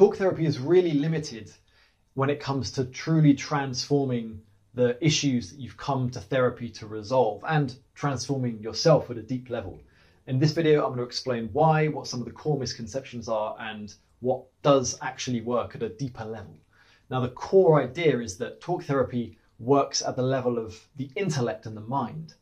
talk therapy is really limited when it comes to truly transforming the issues that you've come to therapy to resolve and transforming yourself at a deep level. In this video, I'm going to explain why, what some of the core misconceptions are, and what does actually work at a deeper level. Now, the core idea is that talk therapy works at the level of the intellect and the mind,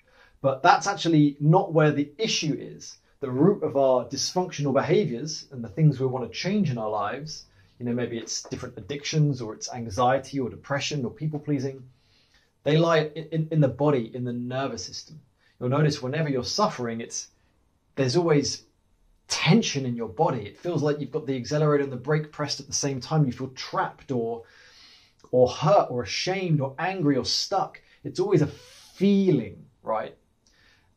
but that's actually not where the issue is. The root of our dysfunctional behaviors and the things we want to change in our lives, maybe it's different addictions or it's anxiety or depression or people pleasing, they lie in the body, in the nervous system. You'll notice whenever you're suffering, there's always tension in your body. It feels like you've got the accelerator and the brake pressed at the same time. You feel trapped or hurt or ashamed or angry or stuck. It's always a feeling, right?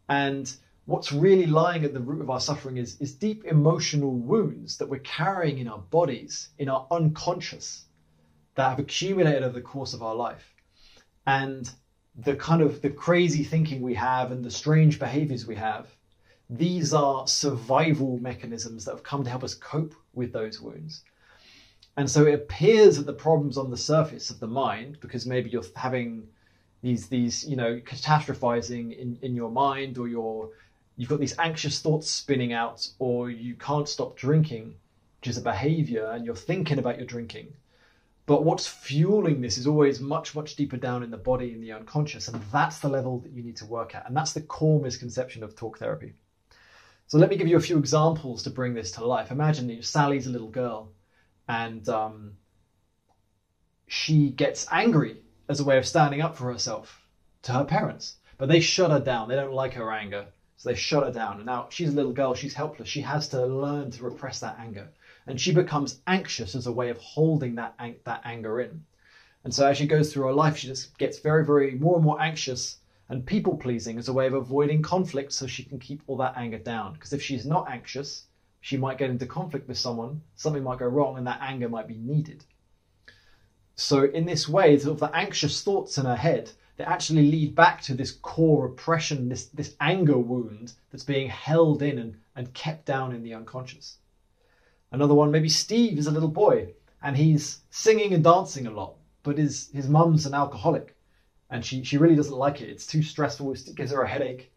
And what's really lying at the root of our suffering is deep emotional wounds that we're carrying in our bodies, in our unconscious, that have accumulated over the course of our life. And the crazy thinking we have and the strange behaviors we have, these are survival mechanisms that have come to help us cope with those wounds. And so it appears that the problems on the surface of the mind, because maybe you're having these catastrophizing in your mind, or you've got these anxious thoughts spinning out, or you can't stop drinking, which is a behavior, and you're thinking about your drinking. But what's fueling this is always much, much deeper down in the body, in the unconscious, and that's the level that you need to work at. And that's the core misconception of talk therapy. So let me give you a few examples to bring this to life. Imagine that Sally's a little girl, and she gets angry as a way of standing up for herself to her parents. But they shut her down. They don't like her anger, so they shut her down. And now she's a little girl. She's helpless. She has to learn to repress that anger. And she becomes anxious as a way of holding that anger in. And so as she goes through her life, she just gets very, very more and more anxious, and people-pleasing as a way of avoiding conflict so she can keep all that anger down. Because if she's not anxious, she might get into conflict with someone, something might go wrong, and that anger might be needed. So in this way, sort of the anxious thoughts in her head, they actually lead back to this core oppression, this anger wound that's being held in and kept down in the unconscious. Another one, maybe Steve is a little boy and he's singing and dancing a lot, but his mum's an alcoholic and she really doesn't like it. It's too stressful, it gives her a headache.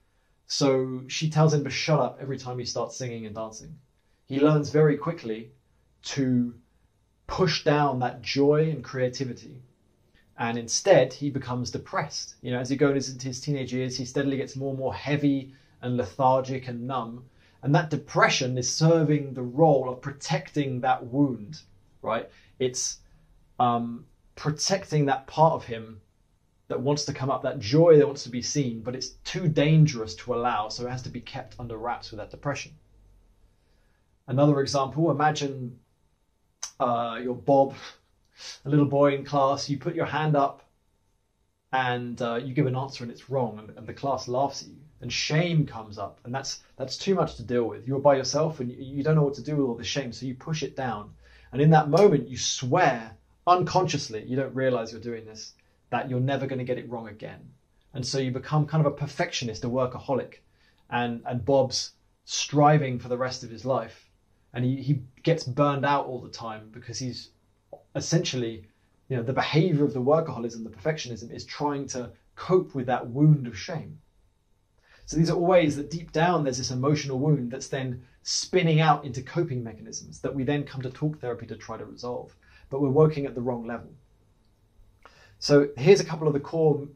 So she tells him to shut up every time he starts singing and dancing. He learns very quickly to push down that joy and creativity. And instead, he becomes depressed. As he goes into his teenage years, he steadily gets more and more heavy and lethargic and numb. And that depression is serving the role of protecting that wound, right? It's protecting that part of him that wants to come up, that joy that wants to be seen, but it's too dangerous to allow, so it has to be kept under wraps with that depression. Another example, imagine you're Bob, a little boy in class, you put your hand up and you give an answer and it's wrong, and the class laughs at you, and shame comes up, and that's too much to deal with. You're by yourself and you don't know what to do with all the shame, so you push it down. And in that moment, you swear unconsciously, you don't realize you're doing this, that you're never going to get it wrong again. And so you become kind of a perfectionist, a workaholic, and Bob's striving for the rest of his life. And he gets burned out all the time because he's essentially, the behavior of the workaholism, the perfectionism, is trying to cope with that wound of shame. So these are all ways that deep down there's this emotional wound that's then spinning out into coping mechanisms that we then come to talk therapy to try to resolve. But we're working at the wrong level. So here's a couple of the core,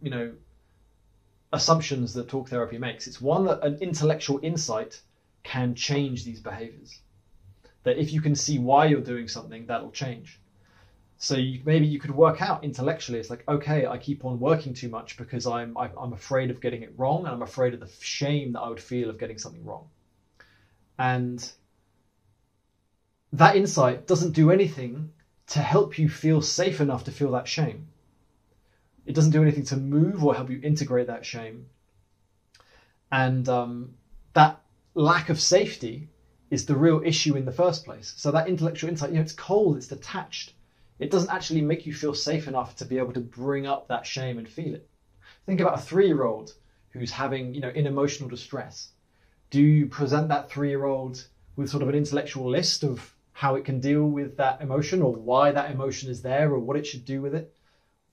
assumptions that talk therapy makes. It's one, that an intellectual insight can change these behaviors. That if you can see why you're doing something, that'll change. So maybe you could work out intellectually. It's like, okay, I keep on working too much because I'm afraid of getting it wrong, and I'm afraid of the shame that I would feel of getting something wrong. And that insight doesn't do anything to help you feel safe enough to feel that shame. It doesn't do anything to move or help you integrate that shame. And that lack of safety is the real issue in the first place. So that intellectual insight, it's cold, it's detached. It doesn't actually make you feel safe enough to be able to bring up that shame and feel it. Think about a 3-year-old who's having, in emotional distress. Do you present that 3-year-old with sort of an intellectual list of how it can deal with that emotion, or why that emotion is there, or what it should do with it?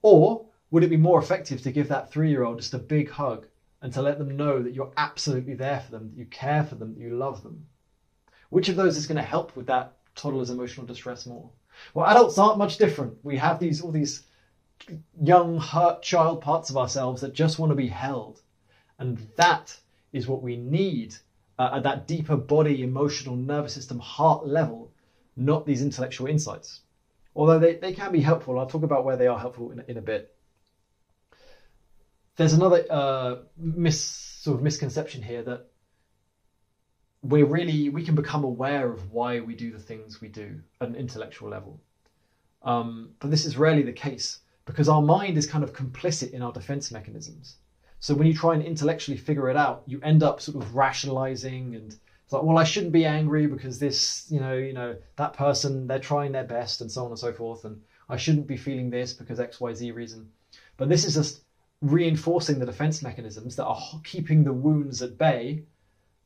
Or would it be more effective to give that 3-year-old just a big hug and to let them know that you're absolutely there for them, that you care for them, that you love them? Which of those is going to help with that toddler's emotional distress more? Well, adults aren't much different. We have all these young, hurt child parts of ourselves that just want to be held. And that is what we need at that deeper body, emotional, nervous system, heart level, not these intellectual insights. Although they can be helpful. I'll talk about where they are helpful in a bit. There's another misconception here that we can become aware of why we do the things we do at an intellectual level. But this is rarely the case, because our mind is kind of complicit in our defense mechanisms. So when you try and intellectually figure it out, you end up sort of rationalizing, and it's like, well, I shouldn't be angry because this, that person, they're trying their best, and so on and so forth. And I shouldn't be feeling this because X, Y, Z reason. But this is just reinforcing the defense mechanisms that are keeping the wounds at bay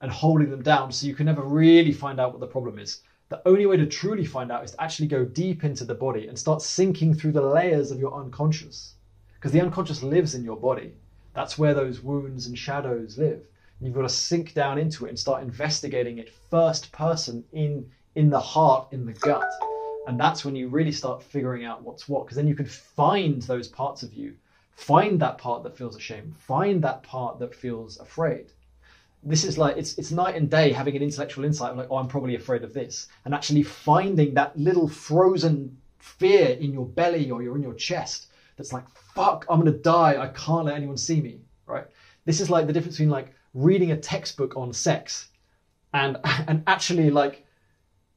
and holding them down, so you can never really find out what the problem is. The only way to truly find out is to actually go deep into the body and start sinking through the layers of your unconscious, because the unconscious lives in your body. That's where those wounds and shadows live. And you've got to sink down into it and start investigating it first person in the heart, in the gut. And that's when you really start figuring out what's what, because then you can find those parts of you. Find that part that feels ashamed. Find that part that feels afraid. This is like, it's night and day having an intellectual insight of like, oh, I'm probably afraid of this. And actually finding that little frozen fear in your belly or you're in your chest that's like, fuck, I'm going to die. I can't let anyone see me, right? This is like the difference between like reading a textbook on sex and actually like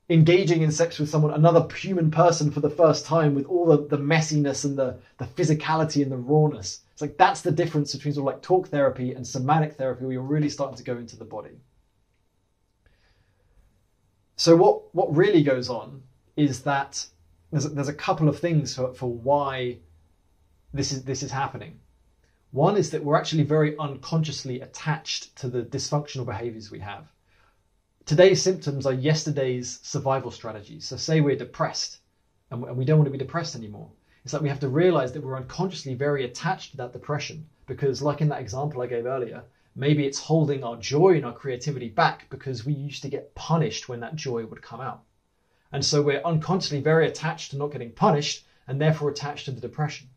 engaging in sex with someone, another human person for the first time, with all the messiness and the physicality and the rawness. It's like, that's the difference between sort of like talk therapy and somatic therapy, where you're really starting to go into the body. So what really goes on is that there's a couple of things for why this is happening. One is that we're actually very unconsciously attached to the dysfunctional behaviors we have. Today's symptoms are yesterday's survival strategies. So say we're depressed and we don't want to be depressed anymore. It's like we have to realize that we're unconsciously very attached to that depression, because like in that example I gave earlier, maybe it's holding our joy and our creativity back because we used to get punished when that joy would come out. And so we're unconsciously very attached to not getting punished, and therefore attached to the depression.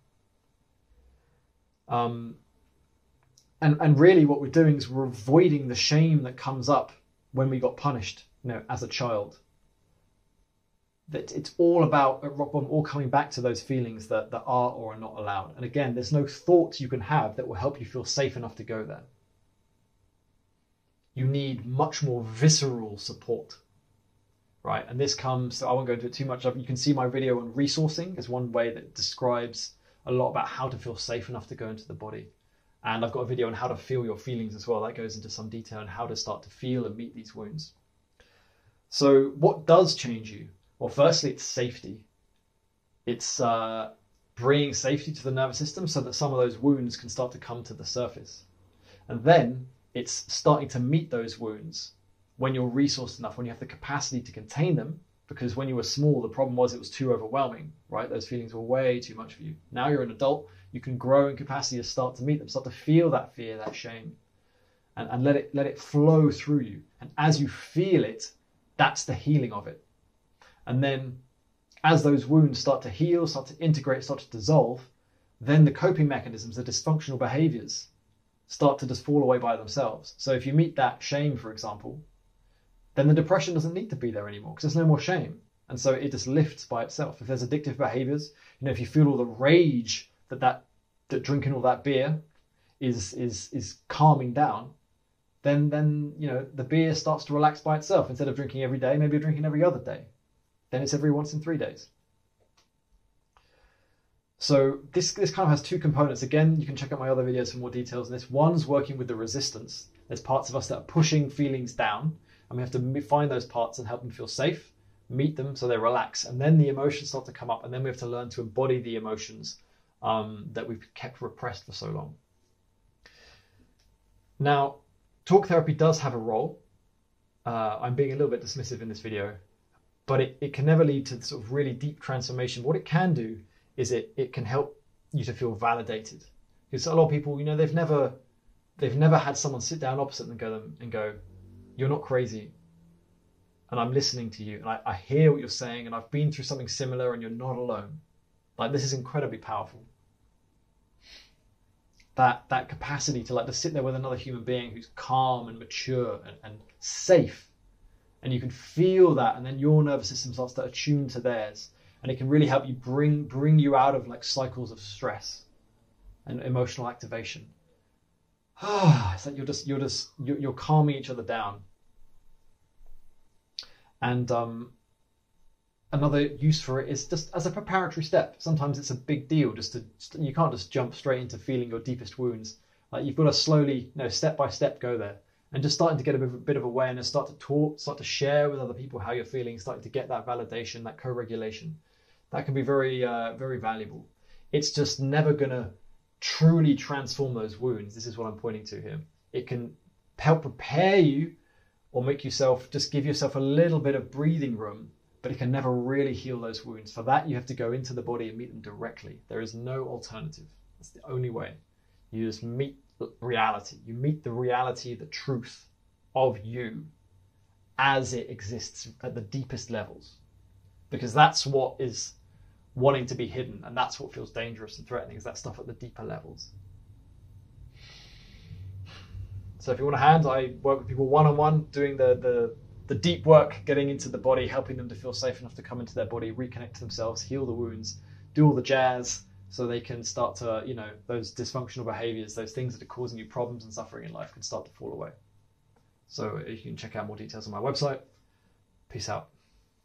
And really what we're doing is we're avoiding the shame that comes up when we got punished, as a child. That it's all about, at rock bottom, all coming back to those feelings that are or are not allowed. And again, there's no thoughts you can have that will help you feel safe enough to go there. You need much more visceral support, right? And this comes, so I won't go into it too much. You can see my video on resourcing as one way that describes a lot about how to feel safe enough to go into the body. And I've got a video on how to feel your feelings as well. That goes into some detail on how to start to feel and meet these wounds. So what does change you? Well, firstly, it's safety. It's bringing safety to the nervous system so that some of those wounds can start to come to the surface. And then it's starting to meet those wounds when you're resourced enough, when you have the capacity to contain them. Because when you were small, the problem was it was too overwhelming, right? Those feelings were way too much for you. Now you're an adult, you can grow in capacity to start to meet them, start to feel that fear, that shame, and let it flow through you. And as you feel it, that's the healing of it. And then as those wounds start to heal, start to integrate, start to dissolve, then the coping mechanisms, the dysfunctional behaviors, start to just fall away by themselves. So if you meet that shame, for example, then the depression doesn't need to be there anymore because there's no more shame. And so it just lifts by itself. If there's addictive behaviors, if you feel all the rage that drinking all that beer is calming down, then the beer starts to relax by itself. Instead of drinking every day, maybe you're drinking every other day. Then it's every once in 3 days. So this kind of has two components. Again, you can check out my other videos for more details on this. One's working with the resistance. There's parts of us that are pushing feelings down, and we have to find those parts and help them feel safe, meet them so they relax, and then the emotions start to come up, and then we have to learn to embody the emotions that we've kept repressed for so long. Now, talk therapy does have a role. I'm being a little bit dismissive in this video. but it can never lead to sort of really deep transformation. What it can do is it can help you to feel validated. Because a lot of people, they've never had someone sit down opposite them and go, you're not crazy, and I'm listening to you, and I hear what you're saying, and I've been through something similar, and you're not alone. Like, this is incredibly powerful. That capacity to sit there with another human being who's calm and mature and safe, and you can feel that, and then your nervous system starts to attune to theirs, and it can really help you bring you out of cycles of stress and emotional activation. It's like you're calming each other down. And another use for it is just as a preparatory step. Sometimes it's a big deal. You can't just jump straight into feeling your deepest wounds. You've got to slowly, step by step, go there, and just starting to get a bit of awareness, start to talk, start to share with other people how you're feeling, starting to get that validation, that co-regulation. That can be very, very valuable. It's just never going to truly transform those wounds. This is what I'm pointing to here. It can help prepare you or give yourself a little bit of breathing room, but it can never really heal those wounds. For that, you have to go into the body and meet them directly. There is no alternative. That's the only way. You just meet reality. You meet the reality, the truth of you as it exists at the deepest levels. Because that's what is wanting to be hidden, and that's what feels dangerous and threatening, is that stuff at the deeper levels. So if you want a hand, I work with people one-on-one, doing the deep work, getting into the body, helping them to feel safe enough to come into their body, reconnect to themselves, heal the wounds, do all the jazz, so they can start to, those dysfunctional behaviors, those things that are causing you problems and suffering in life can start to fall away. So you can check out more details on my website. Peace out.